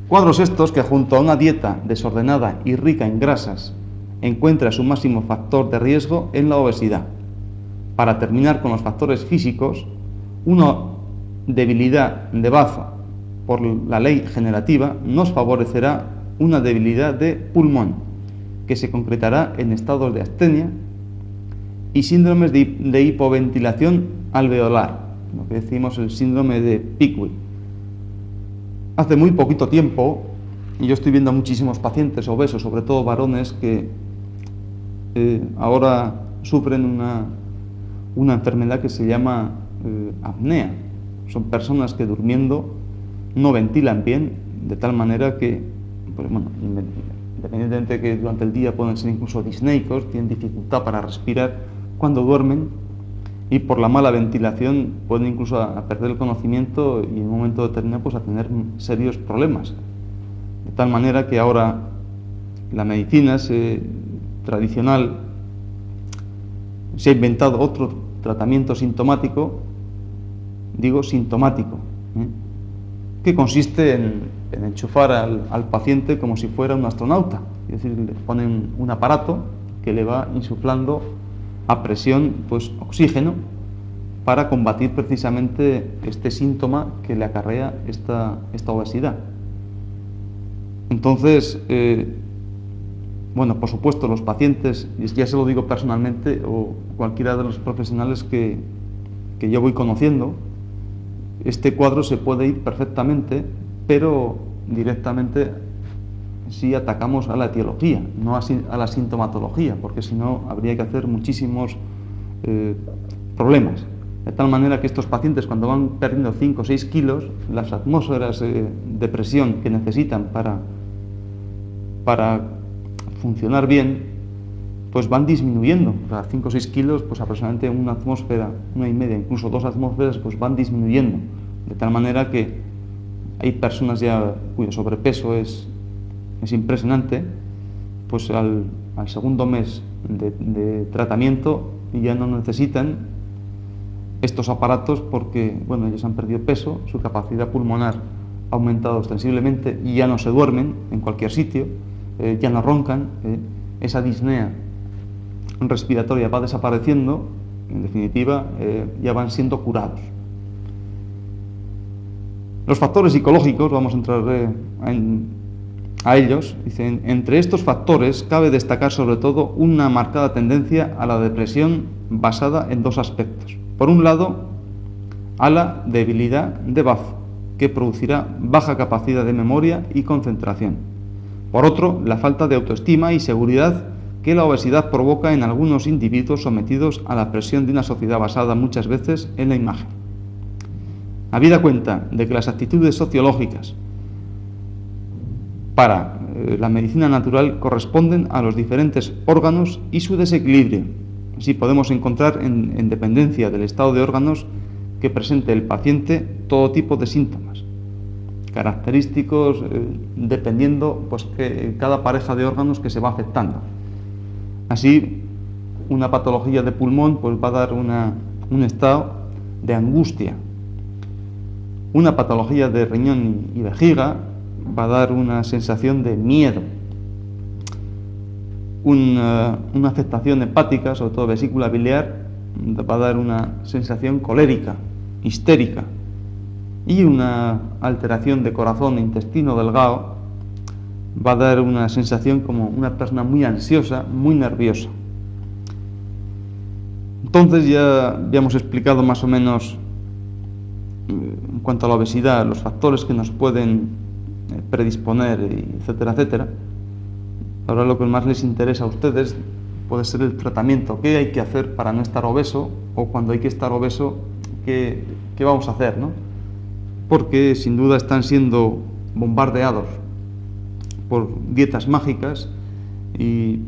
Cuadros estos que junto a una dieta desordenada y rica en grasas encuentra su máximo factor de riesgo en la obesidad. Para terminar con los factores físicos, una debilidad de bazo por la ley generativa nos favorecerá una debilidad de pulmón, que se concretará en estados de astenia y síndromes de hipoventilación alveolar, lo que decimos el síndrome de Pickwick. Hace muy poquito tiempo, y yo estoy viendo a muchísimos pacientes obesos, sobre todo varones, que ahora sufren una enfermedad que se llama apnea. Son personas que durmiendo no ventilan bien, de tal manera que, pues bueno, independientemente de que durante el día pueden ser incluso disneicos, tienen dificultad para respirar cuando duermen, y por la mala ventilación pueden incluso a perder el conocimiento y en un momento determinado pues a tener serios problemas. De tal manera que ahora la medicina tradicional se ha inventado otro tratamiento sintomático, digo sintomático, que consiste en enchufar al paciente como si fuera un astronauta. Es decir, le ponen un aparato que le va insuflando a presión pues oxígeno para combatir precisamente este síntoma que le acarrea esta obesidad. Entonces, bueno, por supuesto, los pacientes, ya se lo digo personalmente, o cualquiera de los profesionales que yo voy conociendo, este cuadro se puede ir perfectamente, pero directamente si atacamos a la etiología, no a la sintomatología, porque si no habría que hacer muchísimos problemas. De tal manera que estos pacientes, cuando van perdiendo 5 o 6 kilos, las atmósferas de presión que necesitan para funcionar bien, pues van disminuyendo. O sea, 5 o 6 kilos, pues aproximadamente una atmósfera, 1,5, incluso 2 atmósferas, pues van disminuyendo. De tal manera que hay personas ya cuyo sobrepeso es impresionante, pues al segundo mes de tratamiento ya no necesitan estos aparatos porque, bueno, ellos han perdido peso, su capacidad pulmonar ha aumentado ostensiblemente y ya no se duermen en cualquier sitio, ya no roncan, esa disnea respiratoria va desapareciendo, en definitiva, ya van siendo curados. Los factores psicológicos, vamos a entrar a ellos, dicen, entre estos factores cabe destacar sobre todo una marcada tendencia a la depresión basada en dos aspectos. Por un lado, a la debilidad de bazo, que producirá baja capacidad de memoria y concentración. Por otro, la falta de autoestima y seguridad que la obesidad provoca en algunos individuos sometidos a la presión de una sociedad basada muchas veces en la imagen. Habida cuenta de que las actitudes sociológicas para la medicina natural corresponden a los diferentes órganos y su desequilibrio. Así podemos encontrar en dependencia del estado de órganos que presente el paciente todo tipo de síntomas, característicos dependiendo pues que cada pareja de órganos que se va afectando. Así, una patología de pulmón pues va a dar un estado de angustia. Una patología de riñón y vejiga va a dar una sensación de miedo. Una afectación hepática, sobre todo vesícula biliar, va a dar una sensación colérica, histérica. Y una alteración de corazón e intestino delgado va a dar una sensación como una persona muy ansiosa, muy nerviosa. Entonces ya hemos explicado más o menos en cuanto a la obesidad, los factores que nos pueden predisponer, etcétera, etcétera. Ahora lo que más les interesa a ustedes puede ser el tratamiento. ¿Qué hay que hacer para no estar obeso? O cuando hay que estar obeso, ¿qué vamos a hacer, ¿no? Porque sin duda están siendo bombardeados por dietas mágicas y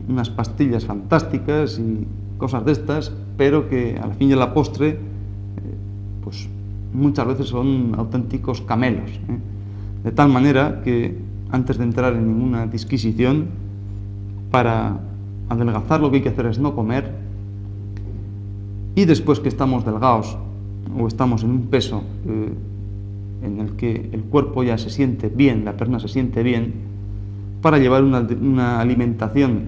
unas pastillas fantásticas y cosas de estas, pero que al fin y a la postre pues muchas veces son auténticos camelos, de tal manera que antes de entrar en ninguna disquisición, para adelgazar lo que hay que hacer es no comer, y después que estamos delgados o estamos en un peso en el que el cuerpo ya se siente bien, la persona se siente bien, para llevar una alimentación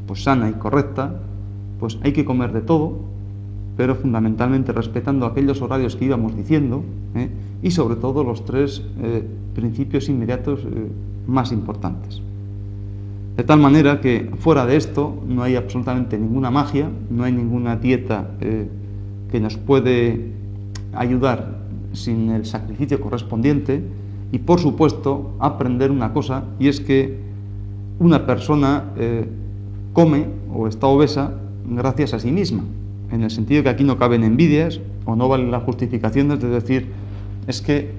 pues sana y correcta, pues hay que comer de todo, pero fundamentalmente respetando aquellos horarios que íbamos diciendo, y sobre todo los tres principios inmediatos más importantes. De tal manera que fuera de esto no hay absolutamente ninguna magia, no hay ninguna dieta que nos puede ayudar sin el sacrificio correspondiente, y por supuesto aprender una cosa, y es que una persona come o está obesa gracias a sí misma, en el sentido que aquí no caben envidias o no valen las justificaciones de decir es que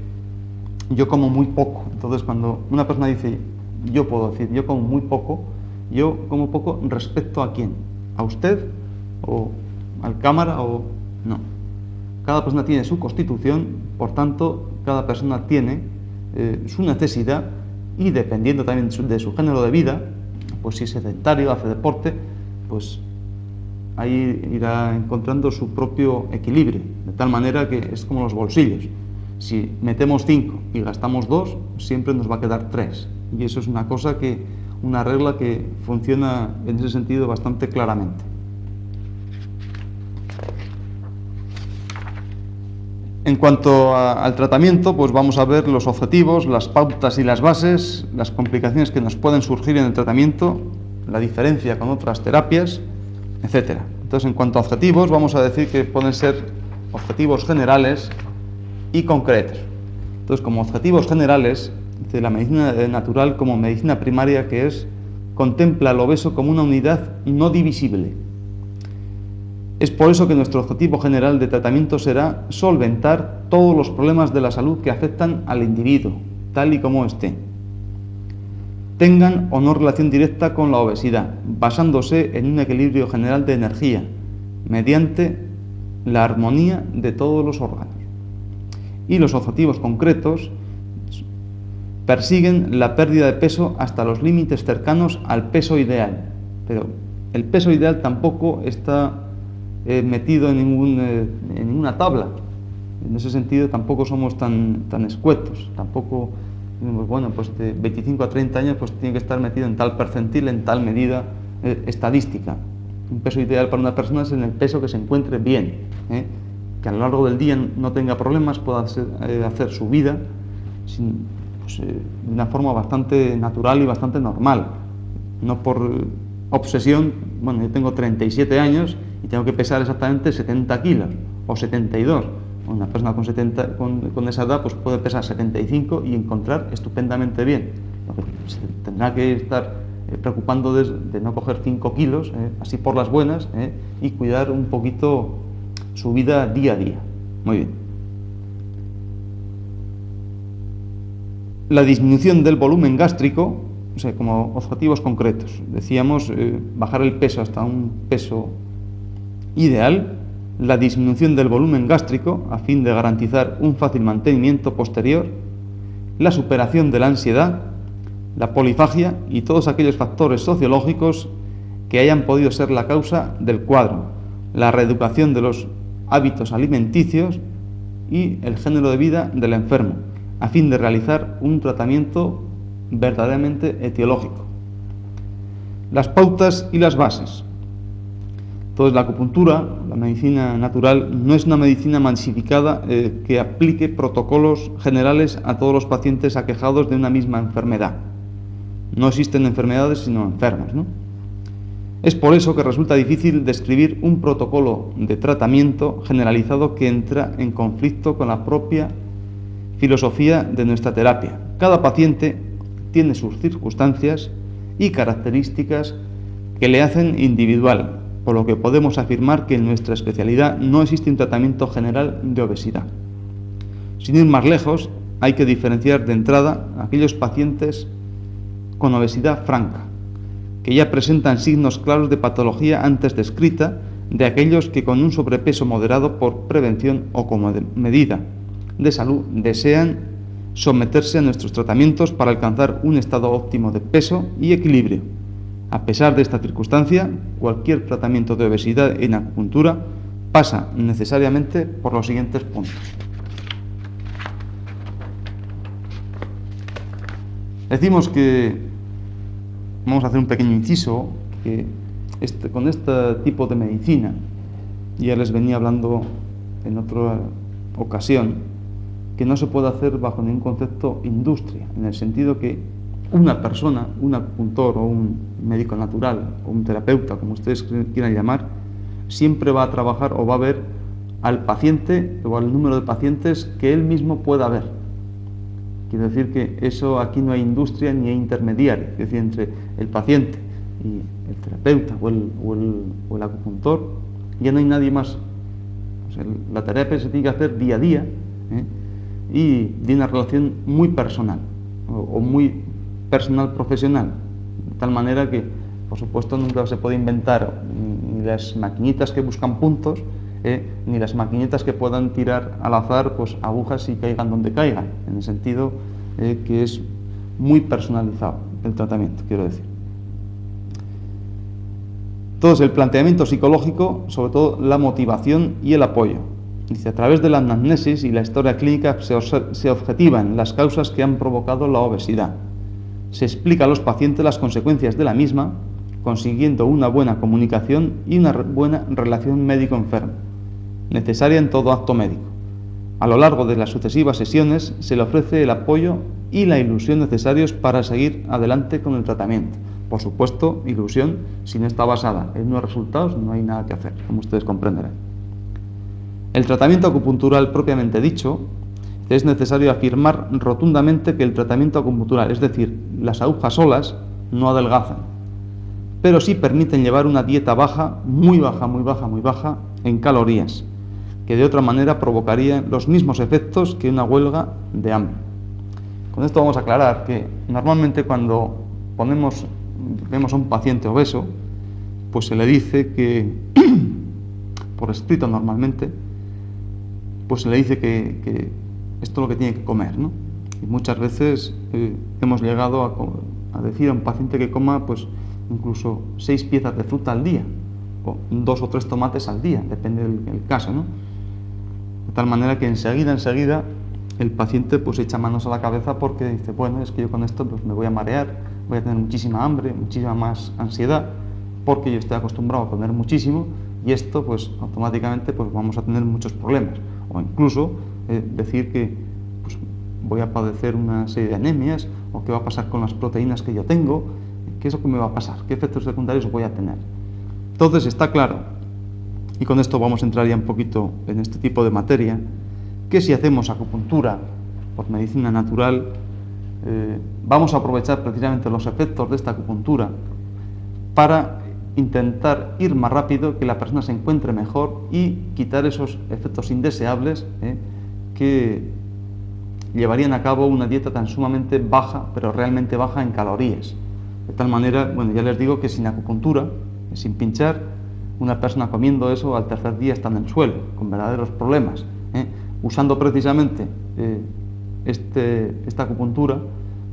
yo como muy poco. Entonces cuando una persona dice yo puedo decir yo como muy poco, yo como poco respecto a quién, a usted o al cámara o no. Cada persona tiene su constitución, por tanto cada persona tiene su necesidad, y dependiendo también de su género de vida, pues si es sedentario, hace deporte, pues ahí irá encontrando su propio equilibrio, de tal manera que es como los bolsillos. Si metemos 5 y gastamos 2, siempre nos va a quedar 3. Y eso es una regla que funciona en ese sentido bastante claramente. En cuanto al tratamiento, pues vamos a ver los objetivos, las pautas y las bases, las complicaciones que nos pueden surgir en el tratamiento, la diferencia con otras terapias, etcétera. Entonces, en cuanto a objetivos, vamos a decir que pueden ser objetivos generales y concretos. Entonces, como objetivos generales, de la medicina natural como medicina primaria, que es, contempla al obeso como una unidad no divisible. Es por eso que nuestro objetivo general de tratamiento será solventar todos los problemas de la salud que afectan al individuo, tal y como esté, tengan o no relación directa con la obesidad, basándose en un equilibrio general de energía, mediante la armonía de todos los órganos. Y los objetivos concretos persiguen la pérdida de peso hasta los límites cercanos al peso ideal, pero el peso ideal tampoco está metido en ninguna tabla. En ese sentido tampoco somos tan escuetos, tampoco, bueno, pues de 25 a 30 años pues tiene que estar metido en tal percentil, en tal medida estadística. Un peso ideal para una persona es en el peso que se encuentre bien, que a lo largo del día no tenga problemas, pueda hacer su vida de una forma bastante natural y bastante normal, no por obsesión. Bueno, yo tengo 37 años y tengo que pesar exactamente 70 kilos o 72. Una persona con esa edad pues puede pesar 75 y encontrar estupendamente bien. Lo que se tendrá que estar preocupando de no coger 5 kilos, así por las buenas, y cuidar un poquito su vida día a día. Muy bien. La disminución del volumen gástrico, o sea, como objetivos concretos, decíamos bajar el peso hasta un peso ideal, la disminución del volumen gástrico a fin de garantizar un fácil mantenimiento posterior, la superación de la ansiedad, la polifagia y todos aquellos factores sociológicos que hayan podido ser la causa del cuadro, la reeducación de los hábitos alimenticios y el género de vida del enfermo, a fin de realizar un tratamiento verdaderamente etiológico. Las pautas y las bases. Entonces, la acupuntura, la medicina natural, no es una medicina masificada que aplique protocolos generales a todos los pacientes aquejados de una misma enfermedad. No existen enfermedades sino enfermos, ¿no? Es por eso que resulta difícil describir un protocolo de tratamiento generalizado que entra en conflicto con la propia filosofía de nuestra terapia. Cada paciente tiene sus circunstancias y características que le hacen individual, por lo que podemos afirmar que en nuestra especialidad no existe un tratamiento general de obesidad. Sin ir más lejos, hay que diferenciar de entrada a aquellos pacientes con obesidad franca, que ya presentan signos claros de patología antes descrita, de aquellos que con un sobrepeso moderado por prevención o como medida de salud desean someterse a nuestros tratamientos para alcanzar un estado óptimo de peso y equilibrio. A pesar de esta circunstancia, cualquier tratamiento de obesidad en acupuntura pasa necesariamente por los siguientes puntos. Decimos que, vamos a hacer un pequeño inciso, que con este tipo de medicina, ya les venía hablando en otra ocasión, que no se puede hacer bajo ningún concepto industria, en el sentido que una persona, un acupuntor o un médico natural o un terapeuta, como ustedes quieran llamar, siempre va a trabajar o va a ver al paciente o al número de pacientes que él mismo pueda ver. Quiero decir que eso, aquí no hay industria ni hay intermediario, es decir, entre el paciente y el terapeuta o el acupuntor ya no hay nadie más. O sea, la terapia se tiene que hacer día a día, y de una relación muy personal o muy personal profesional, de tal manera que, por supuesto, nunca se puede inventar ni las maquinitas que buscan puntos, ni las maquinitas que puedan tirar al azar pues agujas y caigan donde caigan, en el sentido que es muy personalizado el tratamiento, quiero decir. Entonces, el planteamiento psicológico, sobre todo la motivación y el apoyo. Dice, a través de la anamnesis y la historia clínica se objetivan las causas que han provocado la obesidad. Se explica a los pacientes las consecuencias de la misma, consiguiendo una buena comunicación y una buena relación médico-enfermo, necesaria en todo acto médico. A lo largo de las sucesivas sesiones se le ofrece el apoyo y la ilusión necesarios para seguir adelante con el tratamiento. Por supuesto, ilusión, si no está basada en unos resultados, no hay nada que hacer, como ustedes comprenderán. El tratamiento acupuntural propiamente dicho, es necesario afirmar rotundamente que el tratamiento acupuntural, es decir, las agujas solas, no adelgazan, pero sí permiten llevar una dieta baja, muy baja en calorías, que de otra manera provocaría los mismos efectos que una huelga de hambre. Con esto vamos a aclarar que normalmente cuando vemos a un paciente obeso, pues se le dice que, por escrito normalmente, pues se le dice que esto es lo que tiene que comer, ¿no? Y muchas veces hemos llegado a decir a un paciente que coma pues incluso 6 piezas de fruta al día, o 2 o 3 tomates al día, depende del caso, ¿no? De tal manera que enseguida el paciente pues echa manos a la cabeza porque dice, bueno, es que yo con esto pues me voy a marear, voy a tener muchísima hambre, muchísima más ansiedad, porque yo estoy acostumbrado a comer muchísimo y esto pues automáticamente pues vamos a tener muchos problemas. O incluso decir que pues, voy a padecer una serie de anemias, o qué va a pasar con las proteínas que yo tengo, qué es lo que me va a pasar, qué efectos secundarios voy a tener. Entonces está claro, y con esto vamos a entrar ya un poquito en este tipo de materia, que si hacemos acupuntura por medicina natural, vamos a aprovechar precisamente los efectos de esta acupuntura para intentar ir más rápido, que la persona se encuentre mejor y quitar esos efectos indeseables que llevarían a cabo una dieta tan sumamente baja, pero realmente baja en calorías. De tal manera, bueno, ya les digo que sin acupuntura, sin pinchar, una persona comiendo eso al tercer día está en el suelo, con verdaderos problemas. Usando precisamente esta acupuntura,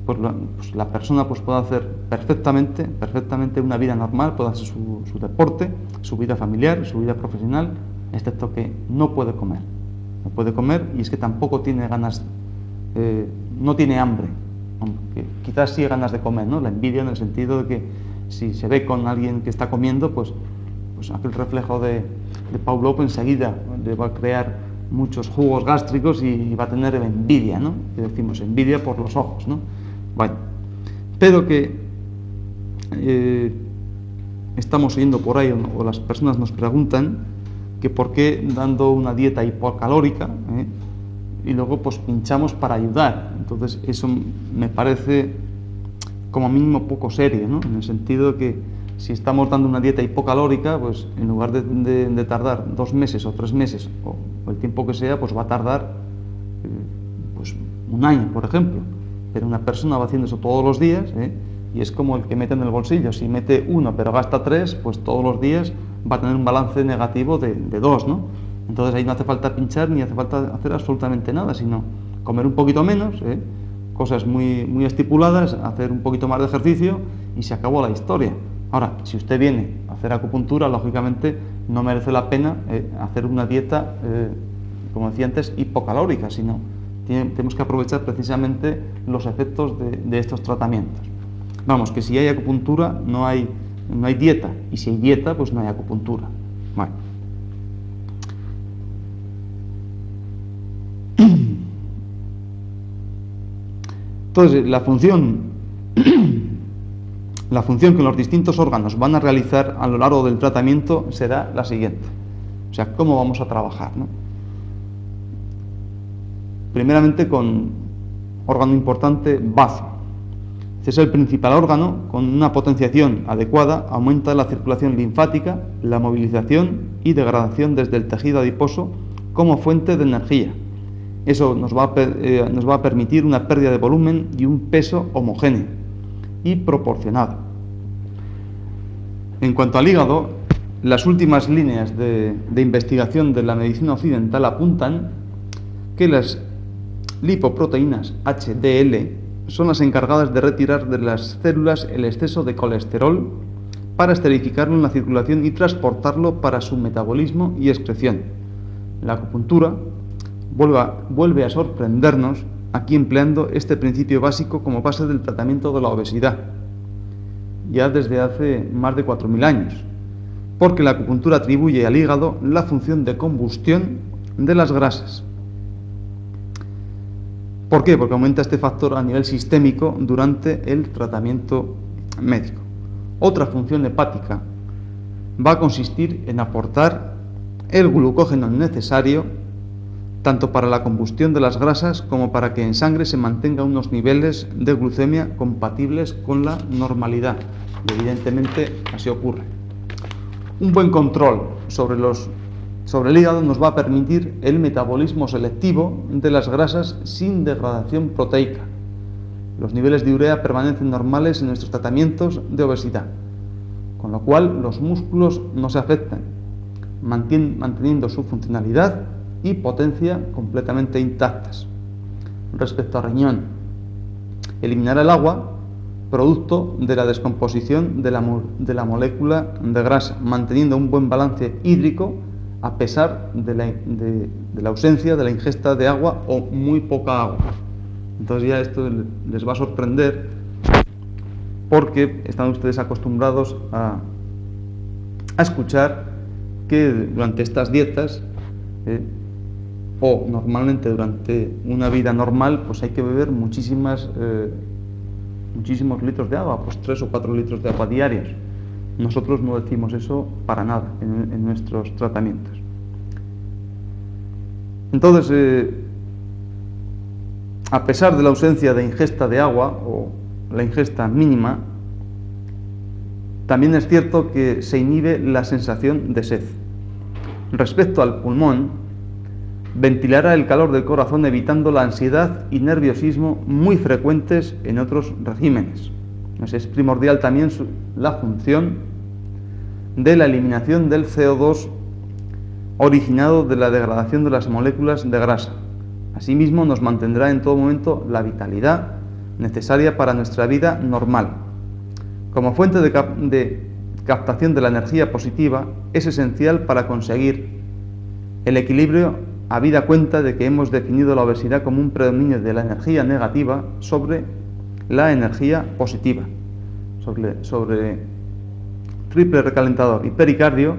pues la persona pues puede hacer perfectamente una vida normal, puede hacer su deporte, su vida familiar, su vida profesional, excepto que no puede comer. No puede comer y es que tampoco tiene ganas, no tiene hambre, aunque quizás sí ganas de comer, ¿no? La envidia en el sentido de que si se ve con alguien que está comiendo, pues aquel reflejo de Pavlov enseguida le va a crear muchos jugos gástricos y va a tener envidia, ¿no? Que decimos envidia por los ojos, ¿no? Bueno, pero que estamos oyendo por ahí, o las personas nos preguntan que por qué dando una dieta hipocalórica y luego pues pinchamos para ayudar. Entonces eso me parece como mínimo poco serio, ¿no? En el sentido de que si estamos dando una dieta hipocalórica, pues en lugar de tardar 2 meses o 3 meses o el tiempo que sea, pues va a tardar pues 1 año, por ejemplo. Pero una persona va haciendo eso todos los días, y es como el que mete en el bolsillo. Si mete 1 pero gasta 3, pues todos los días va a tener un balance negativo de 2, ¿no? Entonces ahí no hace falta pinchar ni hace falta hacer absolutamente nada, sino comer un poquito menos, cosas muy estipuladas, hacer un poquito más de ejercicio y se acabó la historia. Ahora, si usted viene a hacer acupuntura, lógicamente no merece la pena hacer una dieta, como decía antes, hipocalórica, sino tenemos que aprovechar precisamente los efectos de estos tratamientos. Vamos, que si hay acupuntura no hay dieta, y si hay dieta pues no hay acupuntura. Bueno. Entonces, la función que los distintos órganos van a realizar a lo largo del tratamiento será la siguiente. O sea, cómo vamos a trabajar, ¿no? Primeramente con órgano importante, bazo. Este es el principal órgano. Con una potenciación adecuada aumenta la circulación linfática, la movilización y degradación desde el tejido adiposo como fuente de energía. Eso nos va a permitir una pérdida de volumen y un peso homogéneo y proporcionado. En cuanto al hígado, las últimas líneas de investigación de la medicina occidental apuntan que las lipoproteínas HDL son las encargadas de retirar de las células el exceso de colesterol para esterificarlo en la circulación y transportarlo para su metabolismo y excreción. La acupuntura vuelve a sorprendernos aquí empleando este principio básico como base del tratamiento de la obesidad, ya desde hace más de 4.000 años, porque la acupuntura atribuye al hígado la función de combustión de las grasas. ¿Por qué? Porque aumenta este factor a nivel sistémico durante el tratamiento médico. Otra función hepática va a consistir en aportar el glucógeno necesario tanto para la combustión de las grasas como para que en sangre se mantengan unos niveles de glucemia compatibles con la normalidad. Y evidentemente así ocurre. Un buen control sobre el hígado nos va a permitir el metabolismo selectivo de las grasas sin degradación proteica. Los niveles de urea permanecen normales en nuestros tratamientos de obesidad, con lo cual los músculos no se afectan, manteniendo su funcionalidad y potencia completamente intactas. Respecto a riñón, eliminará el agua producto de la descomposición de la molécula de grasa, manteniendo un buen balance hídrico a pesar de la ausencia de la ingesta de agua o muy poca agua. Entonces ya esto les va a sorprender porque están ustedes acostumbrados a escuchar que durante estas dietas o normalmente durante una vida normal pues hay que beber muchísimos litros de agua, pues 3 o 4 litros de agua diarios. Nosotros no decimos eso para nada en nuestros tratamientos. Entonces, a pesar de la ausencia de ingesta de agua o la ingesta mínima, también es cierto que se inhibe la sensación de sed. Respecto al pulmón, ventilará el calor del corazón evitando la ansiedad y nerviosismo muy frecuentes en otros regímenes. Es primordial también la función de la eliminación del CO2 originado de la degradación de las moléculas de grasa. Asimismo, nos mantendrá en todo momento la vitalidad necesaria para nuestra vida normal. Como fuente de captación de la energía positiva, es esencial para conseguir el equilibrio, habida cuenta de que hemos definido la obesidad como un predominio de la energía negativa sobre la energía positiva. Sobre triple recalentador y pericardio,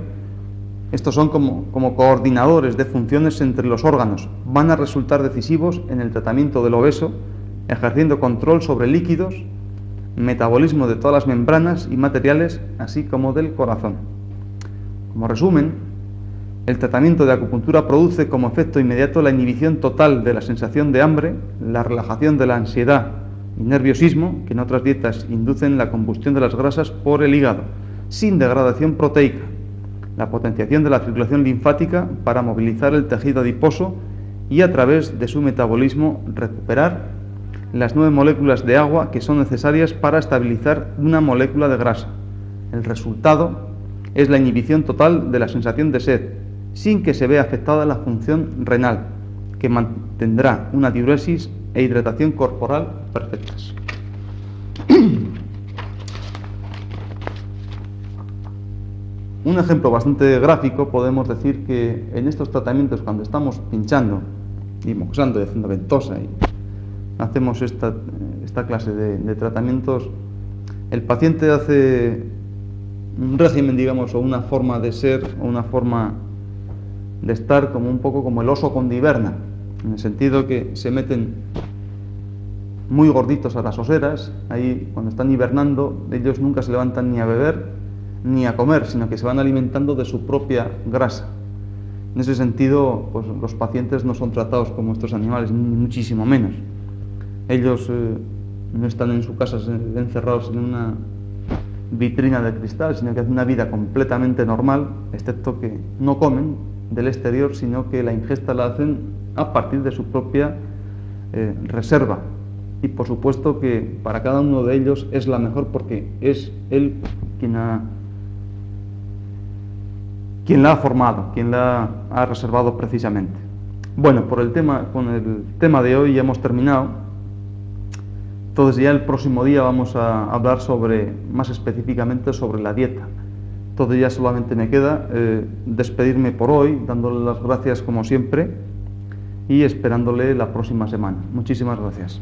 estos son como coordinadores de funciones entre los órganos, van a resultar decisivos en el tratamiento del obeso, ejerciendo control sobre líquidos, metabolismo de todas las membranas y materiales, así como del corazón. Como resumen, el tratamiento de acupuntura produce como efecto inmediato la inhibición total de la sensación de hambre, la relajación de la ansiedad y nerviosismo, que en otras dietas inducen la combustión de las grasas por el hígado, sin degradación proteica, la potenciación de la circulación linfática para movilizar el tejido adiposo y a través de su metabolismo recuperar las 9 moléculas de agua que son necesarias para estabilizar una molécula de grasa. El resultado es la inhibición total de la sensación de sed, sin que se vea afectada la función renal, que mantendrá una diuresis e hidratación corporal perfectas. Un ejemplo bastante gráfico, podemos decir que en estos tratamientos, cuando estamos pinchando y moxando y haciendo ventosa y hacemos esta clase de tratamientos, el paciente hace un régimen, digamos, o una forma de ser, o una forma de estar como un poco como el oso cuando hiberna, en el sentido que se meten muy gorditos a las oseras, ahí cuando están hibernando, ellos nunca se levantan ni a beber ni a comer, sino que se van alimentando de su propia grasa. En ese sentido, pues los pacientes no son tratados como estos animales, ni muchísimo menos. Ellos no están en su casa encerrados en una vitrina de cristal, sino que hacen una vida completamente normal, excepto que no comen del exterior, sino que la ingesta la hacen a partir de su propia reserva. Y por supuesto que para cada uno de ellos es la mejor, porque es él quien la ha formado, quien la ha reservado precisamente. Bueno, con el tema de hoy ya hemos terminado. Entonces ya el próximo día vamos a hablar más específicamente sobre la dieta. Entonces ya solamente me queda despedirme por hoy, dándole las gracias como siempre y esperándole la próxima semana. Muchísimas gracias.